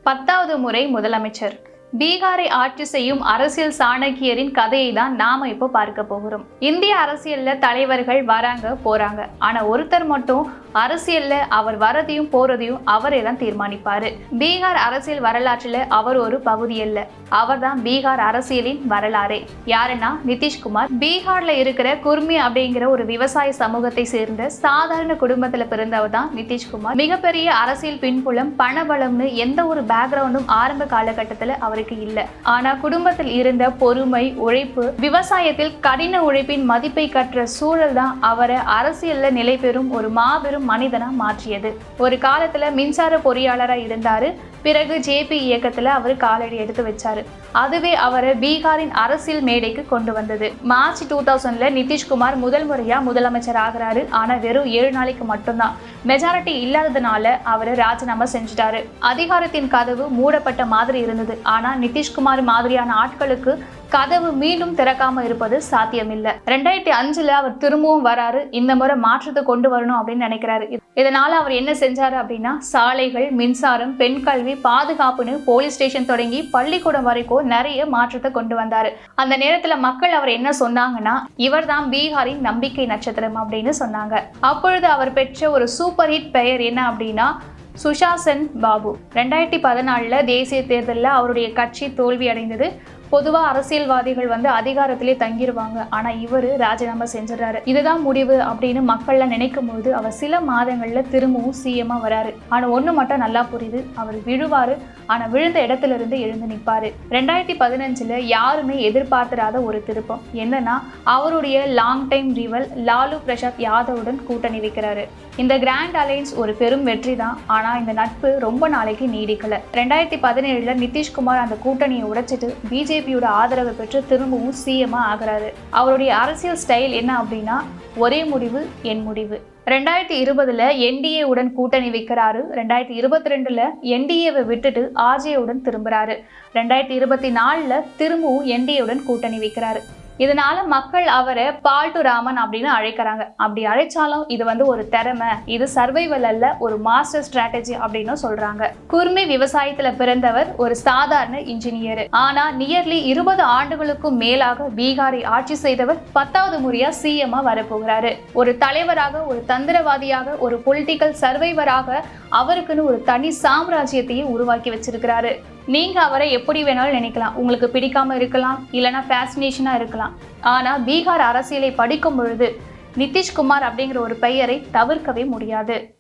10வது முறை முதலமைச்சர். பீகாரை ஆட்சி செய்யும் அரசியல் சாணக்கியரின் கதையை தான் நாம இப்போ பார்க்க போகிறோம். இந்திய அரசியல்ல தலைவர்கள் வராங்க போறாங்க. ஆனா ஒருத்தர் மட்டும் அரசியல்ல அவர் வரதையும் போறதையும் அவரே தான் தீர்மானிப்பாரு. பீகார் அரசியல் வரலாற்றுல அவர் ஒரு பகுதி அல்ல, அவர் தான் பீகார் அரசியலின் வரலாறே. யாருன்னா நிதிஷ்குமார். பீகார்ல இருக்கிற குர்மி அப்படிங்கிற ஒரு விவசாய சமூகத்தை சேர்ந்த சாதாரண குடும்பத்துல பிறந்தவர் தான் நிதிஷ்குமார். மிகப்பெரிய அரசியல் பின்புலம், பணபலம்னு எந்த ஒரு பேக்ரவுண்டும் ஆரம்ப காலகட்டத்துல அவருக்கு இல்ல. ஆனா குடும்பத்தில் இருந்த பொறுமை, உழைப்பு, விவசாயத்தில் கடின உழைப்பின் மதிப்பை கற்ற சூழல் தான் அவரை அரசியல்ல நிலை பெறும் ஒரு மாபெரும் மனிதனா மாற்றியது. ஒரு காலத்துல மின்சார பொறியாளரா இருந்தாரு. பிறகு ஜேபி இயக்கத்துல அவர் காலடி எடுத்து வச்சாரு. அதுவே அவரை பீகாரின் அரசியல் மேடைக்கு கொண்டு வந்தது. மார்ச் 2000ல நிதிஷ்குமார் முதல் முறையா முதலமைச்சர் ஆகிறாரு. ஆனா வெறும் 7 நாளைக்கு மட்டும்தான். மெஜாரிட்டி இல்லாததுனால அவரு ராஜினாமா செஞ்சுட்டாரு. அதிகாரத்தின் கதவு மூடப்பட்ட மாதிரி இருந்தது. ஆனா நிதிஷ்குமார் மாதிரியான ஆட்களுக்கு கதவு மீண்டும் திறக்காம இருப்பது சாத்தியமில்லை. 2005ல அவர் திரும்பவும் வராரு. இந்த முறை மாற்றத்தை கொண்டு வரணும் அப்படின்னு நினைக்கிறாரு. இதனால அவர் என்ன செஞ்சாரு அப்படின்னா, சாலைகள், மின்சாரம், பெண் கல்வி, பாதுகாப்புன்னு போலீஸ் ஸ்டேஷன் தொடங்கி பள்ளிக்கூடம் வரைக்கும் நிறைய மாற்றத்தை கொண்டு வந்தாரு. அந்த நேரத்துல மக்கள் அவர் என்ன சொன்னாங்கன்னா, இவர் தான் பீகாரின் நம்பிக்கை நட்சத்திரம் அப்படின்னு சொன்னாங்க. அப்பொழுது அவர் பெற்ற ஒரு சூப்பர் ஹிட் பெயர் என்ன அப்படின்னா சுஷாசன் பாபு. 2014ல தேசிய தேர்தலில் அவருடைய கட்சி தோல்வி அடைந்தது. பொதுவாக அரசியல்வாதிகள் அதிகாரத்திலே தங்கிடுவாங்க. ஆனா இவரு ராஜினாமா செஞ்சிடறாரு. இதுதான் முடிவு அப்படின்னு மக்கள்லாம் நினைக்கும் போது அவர் சில மாதங்கள்ல திரும்பவும் சிஎம்மா வராரு. ஆனா ஒண்ணு மட்டும் நல்லா புரியுது, அவர் விழுவாரு. ஆனா விழுந்த இடத்துல இருந்து எழுந்து நிற்பாரு. 2015ல யாருமே எதிர்பார்த்திராத ஒரு திருப்பம் என்னன்னா, அவருடைய long time rival Lalu Prasad யாதவுடன் கூட்டணி வைக்கிறாரு. இந்த கிராண்ட் அலையன்ஸ் ஒரு பெரும் வெற்றி தான். ஆனா இந்த நட்பு ரொம்ப நாளைக்கு நீடிக்கல. 2017ல நிதிஷ்குமார் அந்த கூட்டணியை உடைச்சிட்டு பிஜேபியோட ஆதரவை பெற்று திரும்பவும் சிஎம்மா ஆகிறாரு. அவருடைய அரசியல் ஸ்டைல் என்ன அப்படின்னா, ஒரே முடிவு என் முடிவு. 2020ல என்டிஏ உடன் கூட்டணி வைக்கிறாரு. 2022ல என்டிஏவை விட்டுட்டு ஆர்ஜே உடன் திரும்புறாரு. 2024ல திரும்பவும் என்டிஏ உடன் கூட்டணி வைக்கிறாரு. இதனால மக்கள் அவரை பால்டு ராமன் அப்படின்னு அழைக்கிறாங்க. அப்படி அழைச்சாலும் இது ஒரு திறமை, இது சர்வைவல் அல்ல, ஒரு மாஸ்டர் ஸ்ட்ராட்டஜி அப்படின்னு சொல்றாங்க. குர்மி விவசாயத்துல பிறந்தவர், ஒரு சாதாரண இன்ஜினியர். ஆனா நியர்லி 20 ஆண்டுகளுக்கும் மேலாக பீகாரை ஆட்சி செய்தவர் 10வது முறையா சிஎம்மா வரப்போகிறாரு. ஒரு தலைவராக, ஒரு தந்திரவாதியாக, ஒரு பொலிட்டிக்கல் சர்வைவராக அவருக்குன்னு ஒரு தனி சாம்ராஜ்யத்தையே உருவாக்கி வச்சிருக்கிறாரு. நீங்க அவரை எப்படி வேணாலும் நினைக்கலாம். உங்களுக்கு பிடிக்காம இருக்கலாம், இல்லைன்னா ஃபேசினேஷனா இருக்கலாம். ஆனா பீகார் அரசியலை படிக்கும் பொழுது நிதிஷ்குமார் அப்படிங்கிற ஒரு பெயரை தவிர்க்கவே முடியாது.